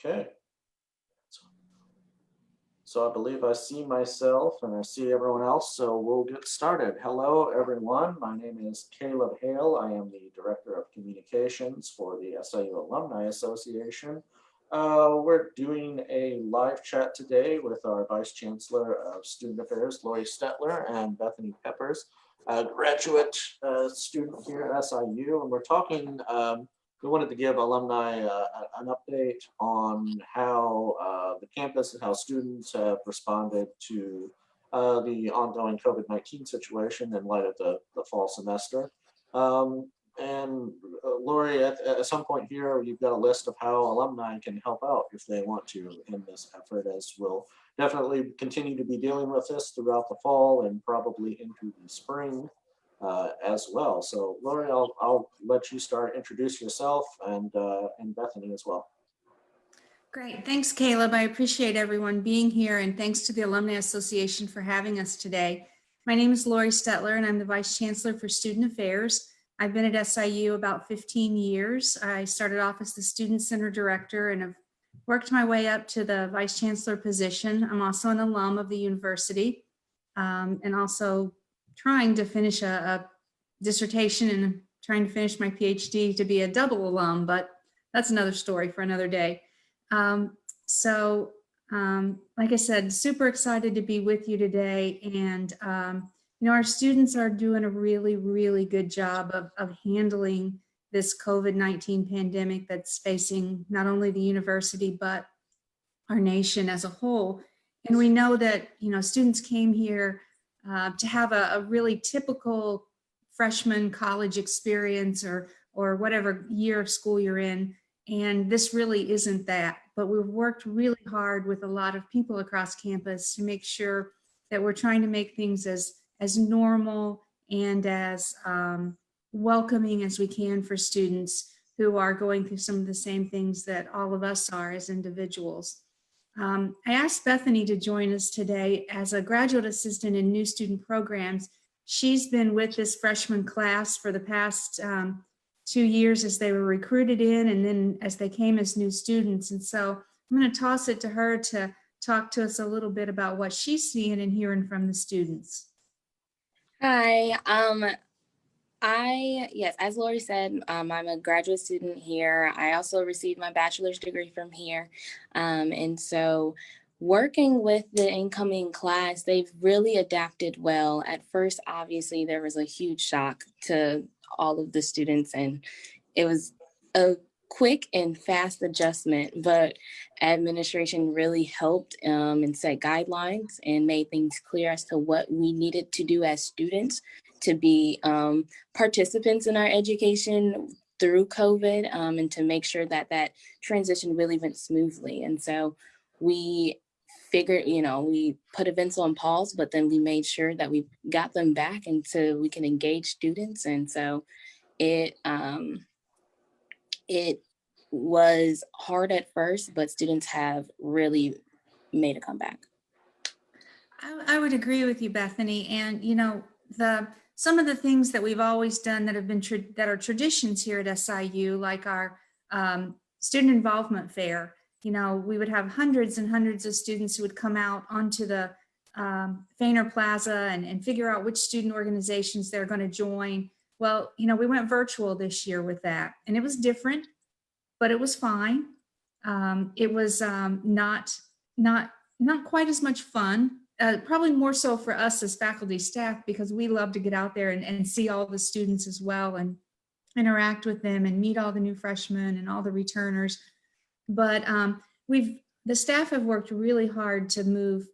Okay. So I believe I see myself and I see everyone else, so we'll get started. Hello, everyone. My name is Caleb Hale. I am the Director of Communications for the SIU Alumni Association. We're doing a live chat today with our Vice Chancellor of Student Affairs, Lori Stettler, and Bethany Peppers, a graduate student here at SIU. And we're talking we wanted to give alumni an update on how the campus and how students have responded to the ongoing COVID-19 situation in light of the fall semester. Lori, at some point here, you've got a list of how alumni can help out if they want to in this effort, as we'll definitely continue to be dealing with this throughout the fall and probably into the spring. As well. So Lori, I'll let you start, introduce yourself and Bethany as well. Great, thanks Caleb. I appreciate everyone being here, and thanks to the Alumni Association for having us today. My name is Lori Stettler and I'm the Vice Chancellor for Student Affairs. I've been at SIU about 15 years. I started off as the Student Center Director and have worked my way up to the Vice Chancellor position. I'm also an alum of the university and also trying to finish a dissertation and trying to finish my PhD to be a double alum, but that's another story for another day. Like I said, super excited to be with you today. And, our students are doing a really, really good job of handling this COVID-19 pandemic that's facing not only the university, but our nation as a whole. And we know that, students came here to have a really typical freshman college experience or whatever year of school you're in. And this really isn't that, but we've worked really hard with a lot of people across campus to make sure that we're trying to make things as normal and as welcoming as we can for students who are going through some of the same things that all of us are as individuals. I asked Bethany to join us today as a graduate assistant in new student programs. She's been with this freshman class for the past 2 years as they were recruited in and then as they came as new students. And so I'm going to toss it to her to talk to us a little bit about what she's seeing and hearing from the students. Hi, yes, as Lori said, I'm a graduate student here. I also received my bachelor's degree from here. And so working with the incoming class, they've really adapted well. At first, obviously, there was a huge shock to all of the students, and it was a quick and fast adjustment, but administration really helped and set guidelines and made things clear as to what we needed to do as students to be participants in our education through COVID and to make sure that that transition really went smoothly. And so we figured, we put events on pause, but then we made sure that we got them back and so we can engage students. And so it was hard at first, but students have really made a comeback. I would agree with you, Bethany. And, some of the things that we've always done that have been that are traditions here at SIU, like our student involvement fair, we would have hundreds and hundreds of students who would come out onto the Feiner Plaza and figure out which student organizations they're going to join. Well, we went virtual this year with that, and it was different, but it was fine. It was not quite as much fun. Probably more so for us as faculty staff, because we love to get out there and see all the students as well and interact with them and meet all the new freshmen and all the returners. But the staff have worked really hard to move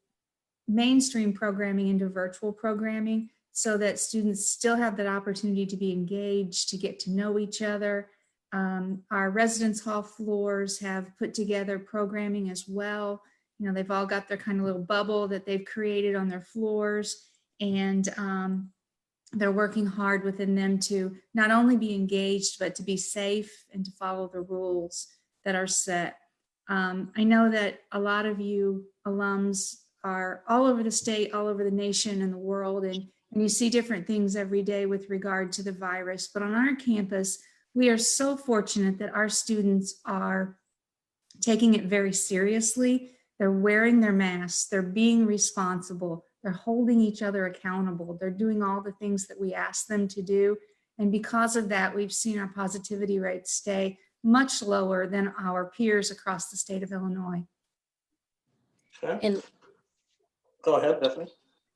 mainstream programming into virtual programming so that students still have that opportunity to be engaged, to get to know each other. Our residence hall floors have put together programming as well. They've all got their kind of little bubble that they've created on their floors, and they're working hard within them to not only be engaged, but to be safe and to follow the rules that are set. I know that a lot of you alums are all over the state, all over the nation and the world, and you see different things every day with regard to the virus. But on our campus, we are so fortunate that our students are taking it very seriously. They're wearing their masks, they're being responsible, they're holding each other accountable, they're doing all the things that we ask them to do. And because of that, we've seen our positivity rates stay much lower than our peers across the state of Illinois. Okay, And go ahead, Bethany.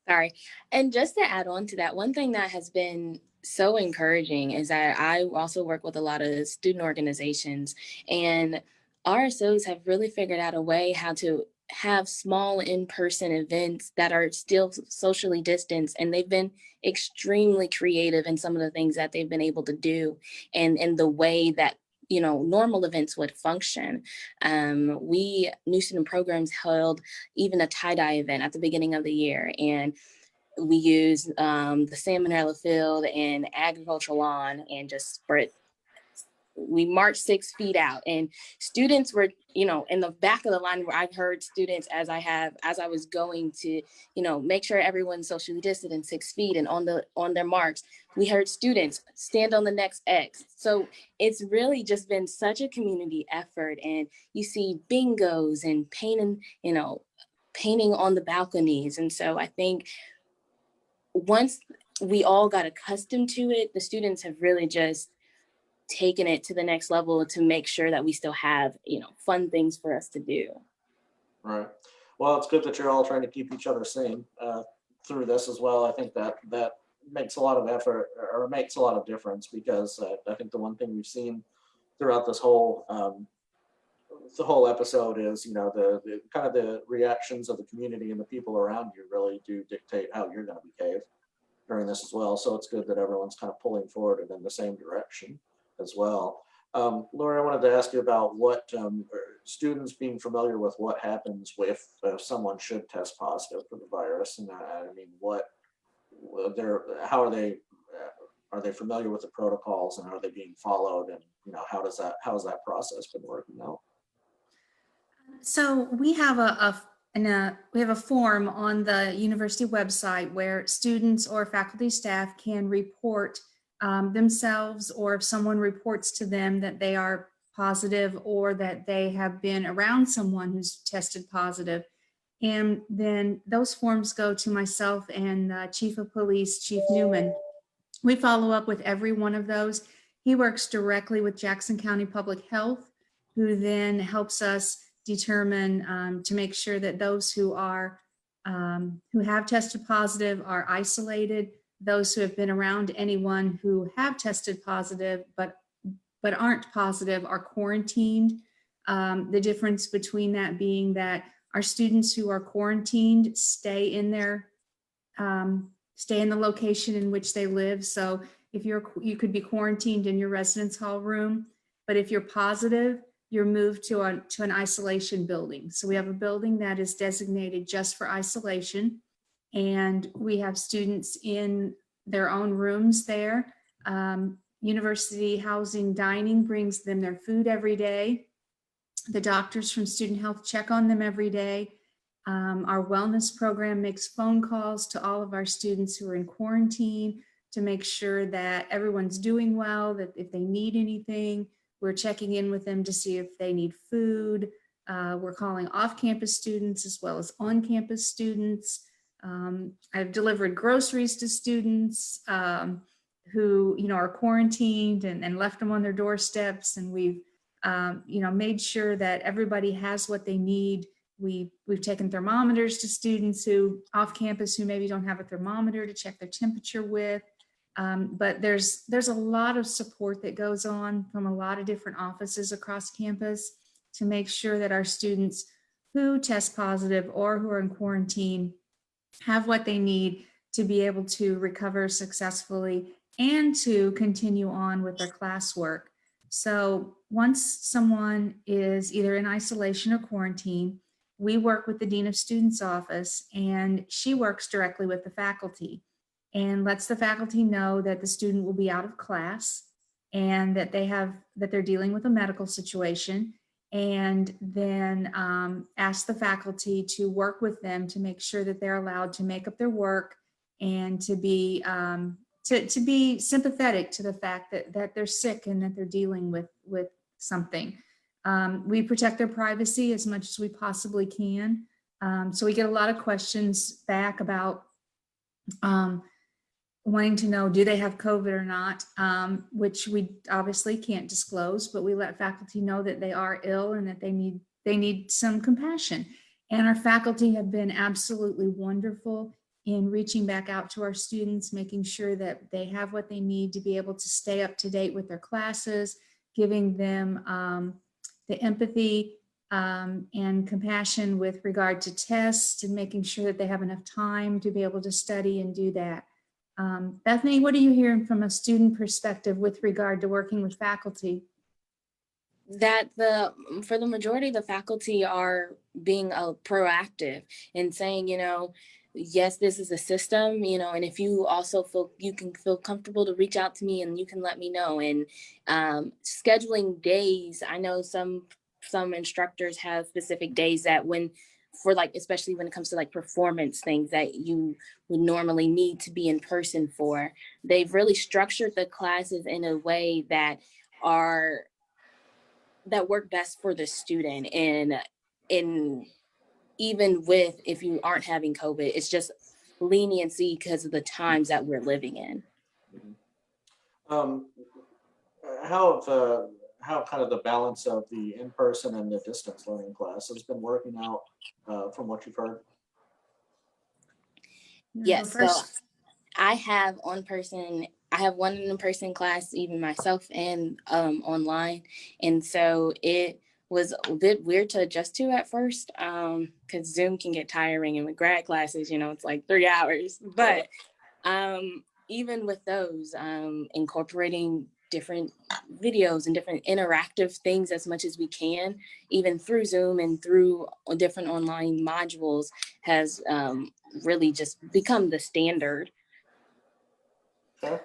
sorry. And just to add on to that, one thing that has been so encouraging is that I also work with a lot of student organizations, and RSOs have really figured out a way how to have small in-person events that are still socially distanced, and they've been extremely creative in some of the things that they've been able to do and in the way that normal events would function. We New Student Programs held even a tie-dye event at the beginning of the year, and we used the Salmonella field and agricultural lawn, and just spread. We marched 6 feet out, and students were, in the back of the line where I heard students as I was going to, make sure everyone's socially distant and 6 feet, and on their marks, we heard students stand on the next X. So it's really just been such a community effort, and you see bingos and painting on the balconies. And so I think once we all got accustomed to it, the students have really just taken it to the next level to make sure that we still have, fun things for us to do. Right. Well, it's good that you're all trying to keep each other sane through this as well. I think that makes a lot of effort, or makes a lot of difference, because I think the one thing we've seen throughout this whole the whole episode is, the kind of the reactions of the community and the people around you really do dictate how you're going to behave during this as well. So it's good that everyone's kind of pulling forward and in the same direction as well. Lori, I wanted to ask you about what students being familiar with what happens if someone should test positive for the virus, and I mean, how are they familiar with the protocols, and are they being followed, and how has that process been working out? So we have we have a form on the university website where students or faculty staff can report themselves, or if someone reports to them that they are positive or that they have been around someone who's tested positive. And then those forms go to myself and Chief of Police, Chief Newman. We follow up with every one of those. He works directly with Jackson County Public Health, who then helps us determine to make sure that those who have tested positive are isolated. Those who have been around anyone who have tested positive but aren't positive are quarantined. The difference between that being that our students who are quarantined stay in the location in which they live. So if you could be quarantined in your residence hall room, but if you're positive, you're moved to an isolation building. So we have a building that is designated just for isolation, and we have students in their own rooms there. University Housing Dining brings them their food every day. The doctors from Student Health check on them every day. Our wellness program makes phone calls to all of our students who are in quarantine to make sure that everyone's doing well, that if they need anything, we're checking in with them to see if they need food. We're calling off-campus students as well as on-campus students. I've delivered groceries to students who are quarantined and left them on their doorsteps, and we've made sure that everybody has what they need. We've taken thermometers to students who off campus who maybe don't have a thermometer to check their temperature with. But there's a lot of support that goes on from a lot of different offices across campus to make sure that our students who test positive or who are in quarantine have what they need to be able to recover successfully and to continue on with their classwork. So once someone is either in isolation or quarantine, we work with the Dean of Students office, and she works directly with the faculty and lets the faculty know that the student will be out of class and that they're dealing with a medical situation, and then ask the faculty to work with them to make sure that they're allowed to make up their work and to be sympathetic to the fact that they're sick and that they're dealing with something. We protect their privacy as much as we possibly can. So we get a lot of questions back about wanting to know, do they have COVID or not, which we obviously can't disclose, but we let faculty know that they are ill and that they need some compassion. And our faculty have been absolutely wonderful in reaching back out to our students, making sure that they have what they need to be able to stay up to date with their classes, giving them the empathy and compassion with regard to tests and making sure that they have enough time to be able to study and do that. Bethany, what are you hearing from a student perspective with regard to working with faculty? That for the majority of the faculty are being proactive and saying, yes, this is a system, and if you also can feel comfortable to reach out to me and you can let me know. And scheduling days, I know some instructors have specific days that especially when it comes to like performance things that you would normally need to be in person for. They've really structured the classes in a way that work best for the student. And even if you aren't having COVID, it's just leniency because of the times that we're living in. How kind of the balance of the in-person and the distance learning class has been working out from what you've heard? Yes, so I have one in-person class, even myself, and online. And so it was a bit weird to adjust to at first because Zoom can get tiring, and with grad classes, it's like 3 hours. But even with those, incorporating different videos and different interactive things as much as we can, even through Zoom and through different online modules, has really just become the standard.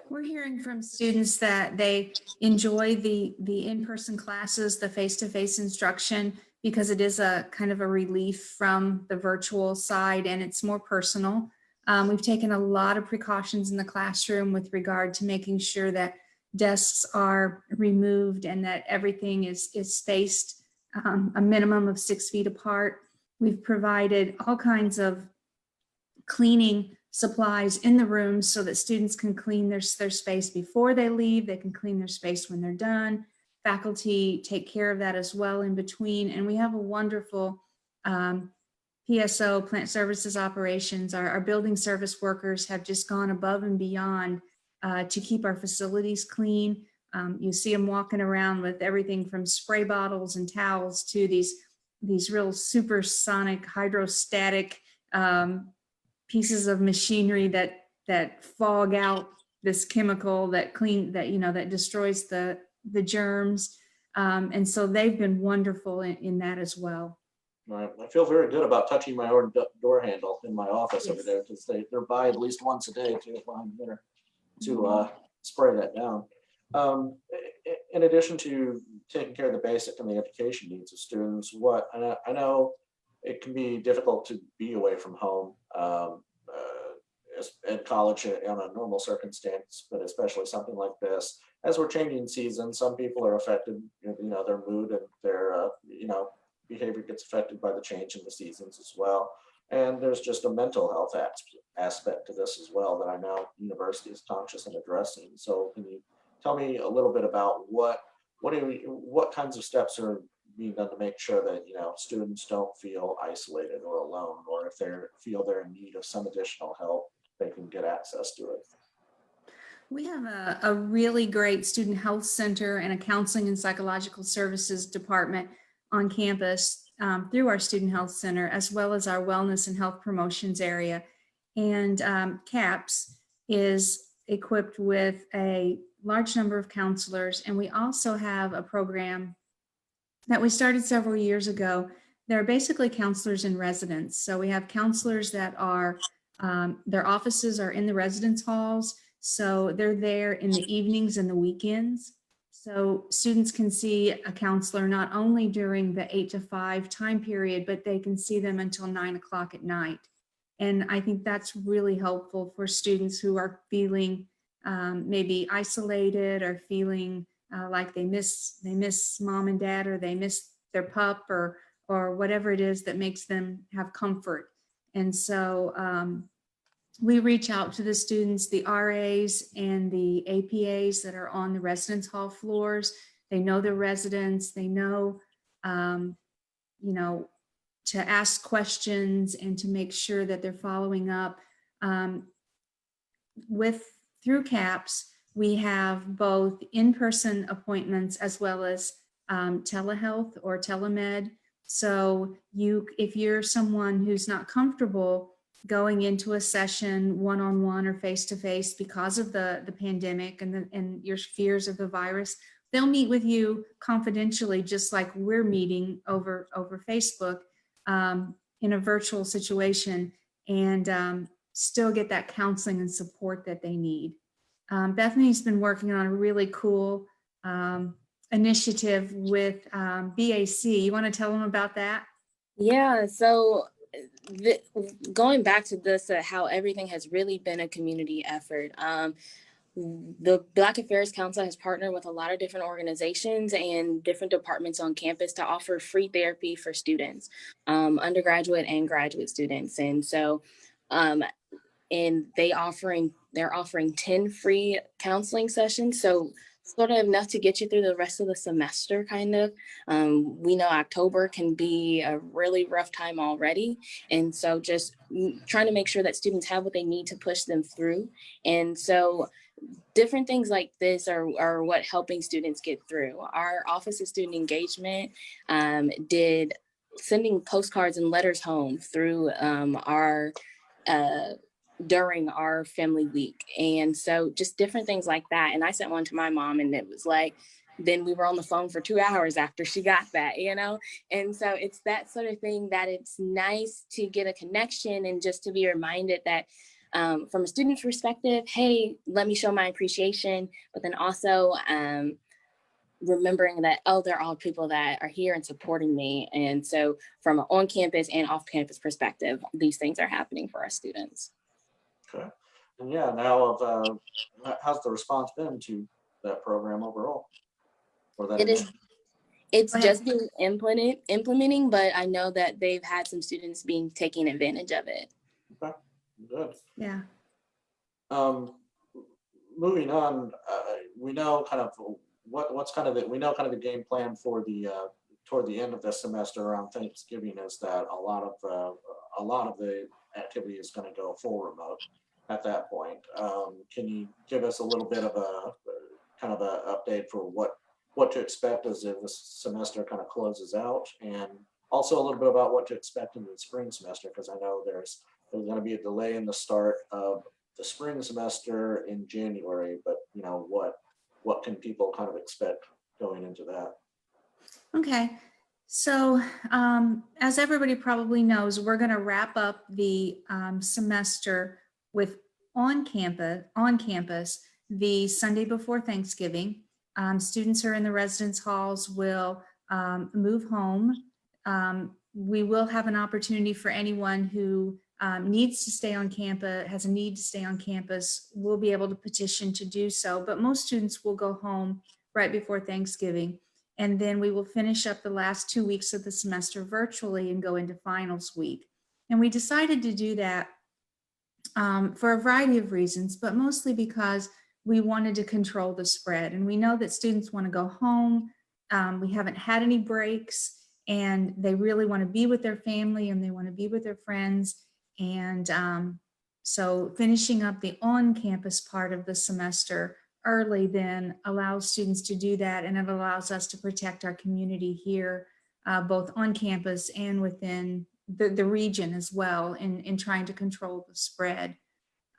We're hearing from students that they enjoy the in-person classes, the face-to-face instruction, because it is a kind of a relief from the virtual side and it's more personal. We've taken a lot of precautions in the classroom with regard to making sure that desks are removed and that everything is spaced a minimum of 6 feet apart. We've provided all kinds of cleaning supplies in the rooms so that students can clean their space before they leave. They can clean their space when they're done. Faculty take care of that as well in between. And we have a wonderful PSO, plant services operations. Our building service workers have just gone above and beyond to keep our facilities clean. You see them walking around with everything from spray bottles and towels to these real supersonic hydrostatic pieces of machinery that fog out this chemical that destroys the germs. And so they've been wonderful in that as well. Right. I feel very good about touching my own door handle in my office over there because they're by at least once a day to spray that down. In addition to taking care of the basic and the education needs of students, I know it can be difficult to be away from home at college on a normal circumstance, but especially something like this. As we're changing seasons, some people are affected, their mood and their, behavior gets affected by the change in the seasons as well. And there's just a mental health aspect to this as well that I know university is conscious in addressing. So can you tell me a little bit about what kinds of steps are being done to make sure that students don't feel isolated or alone, or if they feel they're in need of some additional help, they can get access to it? We have a really great student health center and a counseling and psychological services department on campus through our student health center, as well as our wellness and health promotions area. And CAPS is equipped with a large number of counselors. And we also have a program that we started several years ago. They're basically counselors in residence. So we have counselors that are, their offices are in the residence halls. So they're there in the evenings and the weekends. So students can see a counselor not only during the 8 to 5 time period, but they can see them until 9 o'clock at night. And I think that's really helpful for students who are feeling maybe isolated or feeling like they miss mom and dad, or they miss their pup, or whatever it is that makes them have comfort. And so we reach out to the students, the RAs and the APAs that are on the residence hall floors. They know their residents, they know, you know, to ask questions and to make sure that they're following up. Through CAPS, we have both in-person appointments as well as telehealth or telemed. So if you're someone who's not comfortable going into a session one-on-one or face-to-face because of the pandemic and your fears of the virus, they'll meet with you confidentially, just like we're meeting over Facebook in a virtual situation, and still get that counseling and support that they need. Bethany's been working on a really cool initiative with BAC. You want to tell them about that? Yeah, so going back to this, how everything has really been a community effort. The Black Affairs Council has partnered with a lot of different organizations and different departments on campus to offer free therapy for students, undergraduate and graduate students. And so, and they're offering 10 free counseling sessions. So sort of enough to get you through the rest of the semester, kind of. We know October can be a really rough time already. And so just trying to make sure that students have what they need to push them through. And so different things like this are what helping students get through. Our Office of Student Engagement did sending postcards and letters home through during our family week. And so just different things like that. And I sent one to my mom, and it was like, then we were on the phone for 2 hours after she got that, you know? And so it's that sort of thing that it's nice to get a connection and just to be reminded that from a student's perspective, hey, let me show my appreciation, but then also remembering that, oh, they're all people that are here and supporting me. And so from an on-campus and off-campus perspective, these things are happening for our students. Okay. And yeah, now how's the response been to that program overall? Or that It's just been implementing, but I know that they've had some students taking advantage of it. Okay, good. Yeah. Moving on, we know kind of we know kind of the game plan for the toward the end of this semester around Thanksgiving is that a lot of the activity is going to go full remote at that point. Can you give us a little bit of a kind of an update for what to expect as the semester kind of closes out, and also a little bit about what to expect in the spring semester, because I know there's going to be a delay in the start of the spring semester in January, but you know, what can people kind of expect going into that? Okay, so as everybody probably knows, we're going to wrap up the semester with on campus the Sunday before Thanksgiving. Students who are in the residence halls will move home. We will have an opportunity for anyone who needs to stay on campus, has a need to stay on campus, will be able to petition to do so. But most students will go home right before Thanksgiving. And then we will finish up the last 2 weeks of the semester virtually and go into finals week. And we decided to do that for a variety of reasons, but mostly because we wanted to control the spread. And we know that students want to go home. We haven't had any breaks, and they really want to be with their family and they want to be with their friends. And so finishing up the on-campus part of the semester early then allows students to do that, and it allows us to protect our community here, both on campus and within the region as well, in trying to control the spread.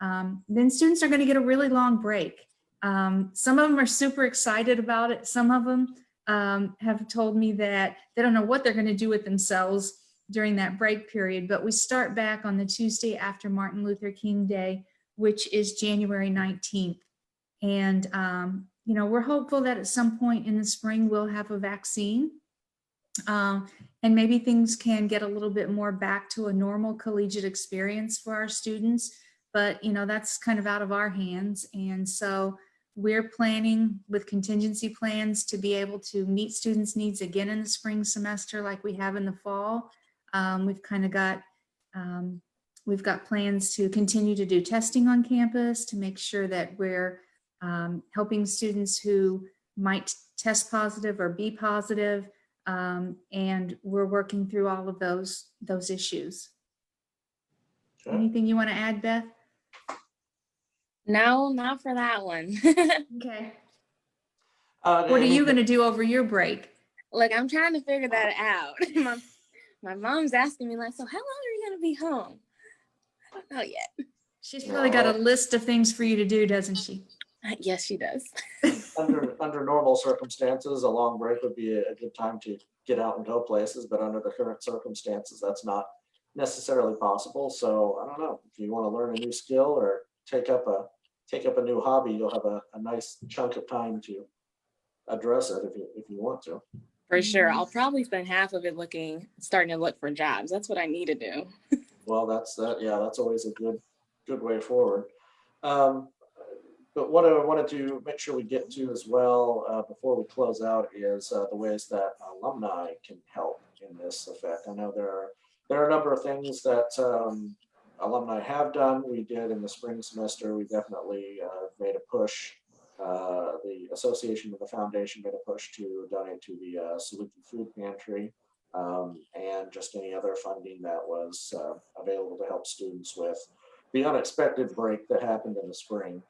Then students are going to get a really long break. Some of them are super excited about it. Some of them have told me that they don't know what they're going to do with themselves during that break period, but we start back on the Tuesday after Martin Luther King Day, which is January 19th. And, you know, we're hopeful that at some point in the spring we'll have a vaccine, and maybe things can get a little bit more back to a normal collegiate experience for our students. But, you know, that's kind of out of our hands. And so we're planning with contingency plans to be able to meet students' needs again in the spring semester like we have in the fall. We've kind of got, we've got plans to continue to do testing on campus to make sure that we're helping students who might test positive or be positive. And we're working through all of those issues. Okay. Anything you want to add, Beth? No, not for that one. Okay. What What are you going to do over your break? Like, I'm trying to figure that out. My mom's asking me, like, so how long are you going to be home? I don't know yet. She's probably got a list of things for you to do, doesn't she? Yes, she does. Under normal circumstances, a long break would be a good time to get out and go places, but under the current circumstances, that's not necessarily possible. So I don't know, if you want to learn a new skill or take up a new hobby, you'll have a nice chunk of time to address it if you want to. For sure. I'll probably spend half of it starting to look for jobs. That's what I need to do. Well, that's always a good way forward. But what I wanted to make sure we get to as well before we close out is the ways that alumni can help in this effect. I know there are a number of things that alumni have done. We did in the spring semester. We definitely made a push. The association with the foundation made a push to donate to the SIUC Food Pantry and just any other funding that was available to help students with the unexpected break that happened in the spring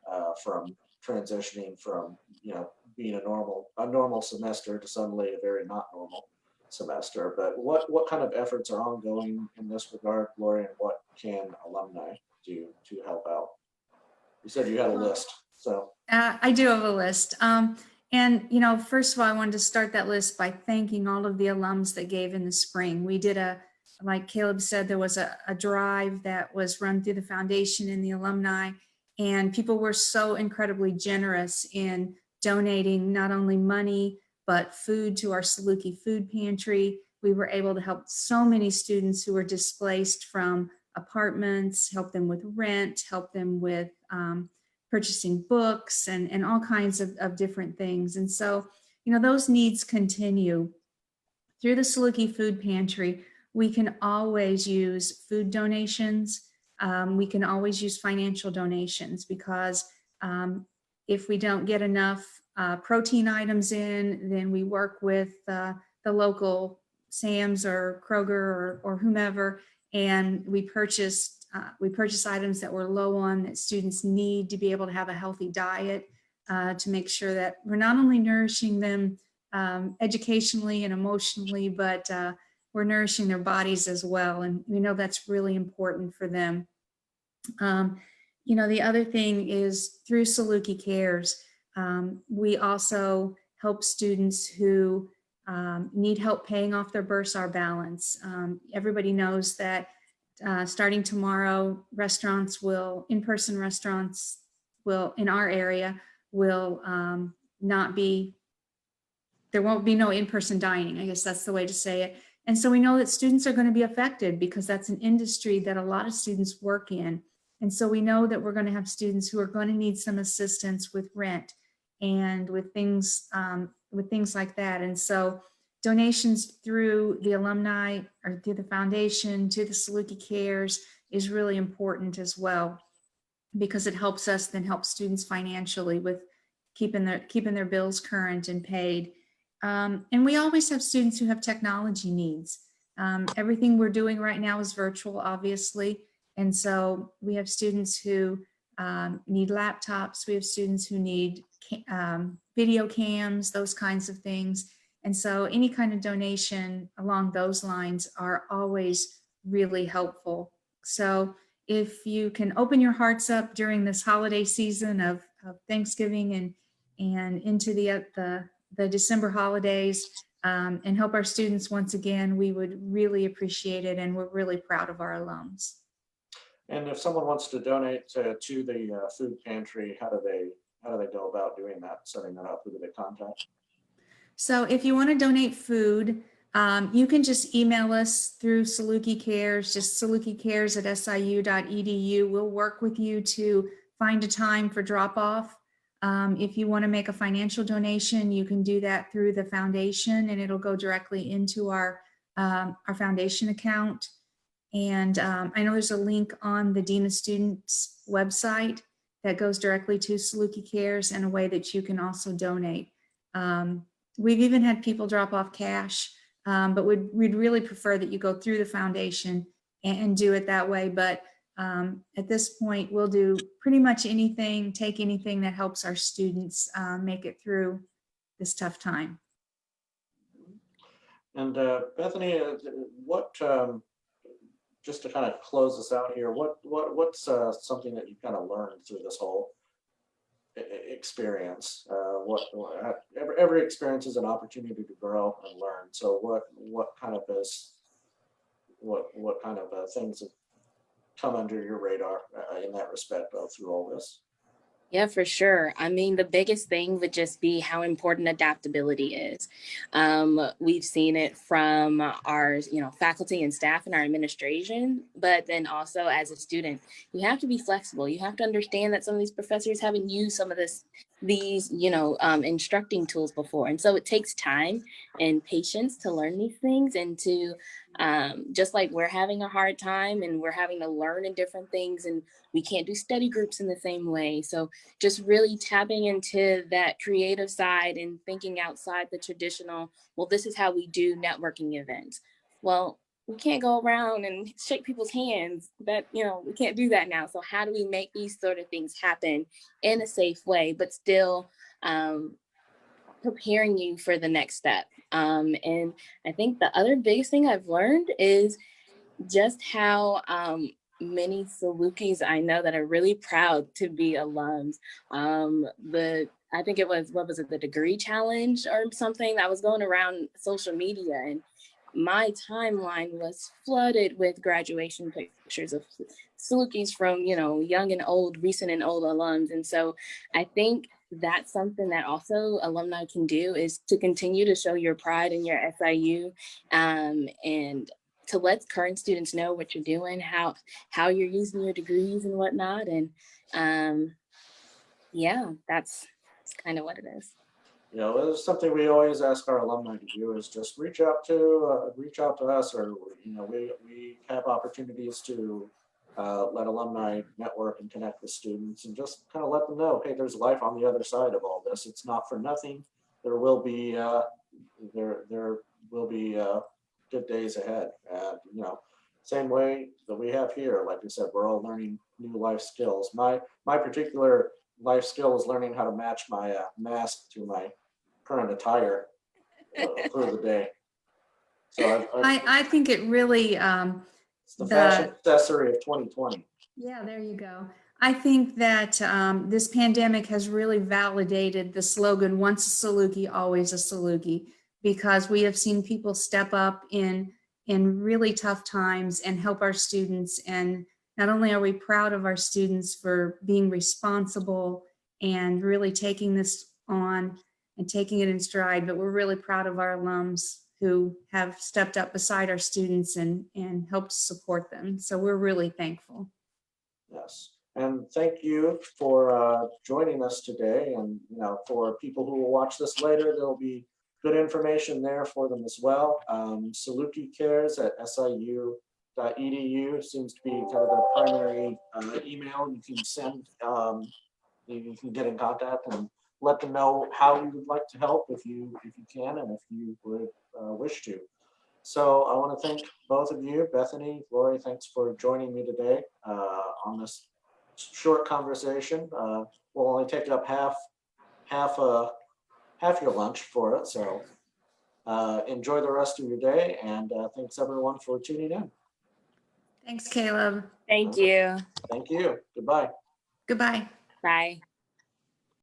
from transitioning from being a normal semester to suddenly a very not normal semester. But what kind of efforts are ongoing in this regard, Lori, and what can alumni do to help out? You said you had a list, so. I do have a list. And, first of all, I wanted to start that list by thanking all of the alums that gave in the spring. We did like Caleb said, there was a drive that was run through the foundation and the alumni, and people were so incredibly generous in donating not only money, but food to our SIUC Food Pantry. We were able to help so many students who were displaced from apartments, help them with rent, help them with purchasing books and all kinds of different things. And so, those needs continue. Through the SIUC Food Pantry, we can always use food donations. We can always use financial donations because if we don't get enough protein items in, then we work with the local Sam's or Kroger or whomever, and we purchase items that we're low on that students need to be able to have a healthy diet to make sure that we're not only nourishing them educationally and emotionally, but we're nourishing their bodies as well. And we know that's really important for them. The other thing is through SIUC Cares, we also help students who need help paying off their bursar balance. Everybody knows that starting tomorrow, in-person restaurants will, in our area, will not be, there won't be no in-person dining. I guess that's the way to say it. And so we know that students are going to be affected because that's an industry that a lot of students work in. And so we know that we're going to have students who are going to need some assistance with rent and with things like that. And so donations through the alumni or through the foundation to the SIUC Cares is really important as well, because it helps us then help students financially with keeping their bills current and paid. And we always have students who have technology needs. Everything we're doing right now is virtual, obviously. And so we have students who need laptops. We have students who need video cams, those kinds of things. And so any kind of donation along those lines are always really helpful. So if you can open your hearts up during this holiday season of Thanksgiving and into the December holidays and help our students once again, we would really appreciate it. And we're really proud of our alums. And if someone wants to donate to the food pantry, how do they go about doing that, setting that up? Who do they contact? So if you want to donate food, you can just email us through SIUC Cares, just siuccares@siu.edu. We'll work with you to find a time for drop off. If you want to make a financial donation, you can do that through the foundation, and it'll go directly into our foundation account. And I know there's a link on the Dean of Students website that goes directly to SIUC Cares, and a way that you can also donate. We've even had people drop off cash, but we'd really prefer that you go through the foundation and do it that way. But at this point, we'll do pretty much anything, take anything that helps our students make it through this tough time. And Bethany, what, just to kind of close this out here, what's something that you kind of learned through this whole experience? Every experience is an opportunity to grow and learn. So what kind of things have come under your radar in that respect through all this? Yeah, for sure. I mean, the biggest thing would just be how important adaptability is. We've seen it from our, faculty and staff and our administration, but then also as a student, you have to be flexible. You have to understand that some of these professors haven't used some of these instructing tools before. And so it takes time and patience to learn these things, and to just like we're having a hard time and we're having to learn in different things, and we can't do study groups in the same way. So just really tapping into that creative side and thinking outside the traditional, well, this is how we do networking events. Well, we can't go around and shake people's hands. We can't do that now. So how do we make these sort of things happen in a safe way, but still preparing you for the next step? And I think the other biggest thing I've learned is just how many SIUCs I know that are really proud to be alums. I think it was, the degree challenge or something that was going around social media, and my timeline was flooded with graduation pictures of SIUCs from, young and old, recent and old alums. And so I think that's something that also alumni can do, is to continue to show your pride in your SIU, and to let current students know what you're doing, how you're using your degrees and whatnot. And yeah, that's kind of what it is. It's something we always ask our alumni to do, is just reach out to us, or we have opportunities to let alumni network and connect with students, and just kind of let them know, hey, there's life on the other side of all this. It's not for nothing. There will be good days ahead. And same way that we have here, like we said, we're all learning new life skills. My particular life skill is learning how to match my mask to my current attire for the day. So I think it really it's the fashion accessory of 2020. Yeah, there you go. I think that this pandemic has really validated the slogan, once a SIUC, always a SIUC, because we have seen people step up in really tough times and help our students. And not only are we proud of our students for being responsible and really taking this on and taking it in stride, but we're really proud of our alums who have stepped up beside our students and helped support them. So we're really thankful. Yes, and thank you for joining us today. And for people who will watch this later, there'll be good information there for them as well. SIUC Cares at SIU.edu seems to be kind of the primary email you can send. You can get in contact and let them know how you would like to help, if you can, and if you would wish to. So I want to thank both of you. Bethany, Lori, thanks for joining me today on this short conversation. We'll only take up half your lunch for it. So enjoy the rest of your day, and thanks everyone for tuning in. Thanks, Caleb. Thank you. Thank you. Goodbye. Goodbye. Bye.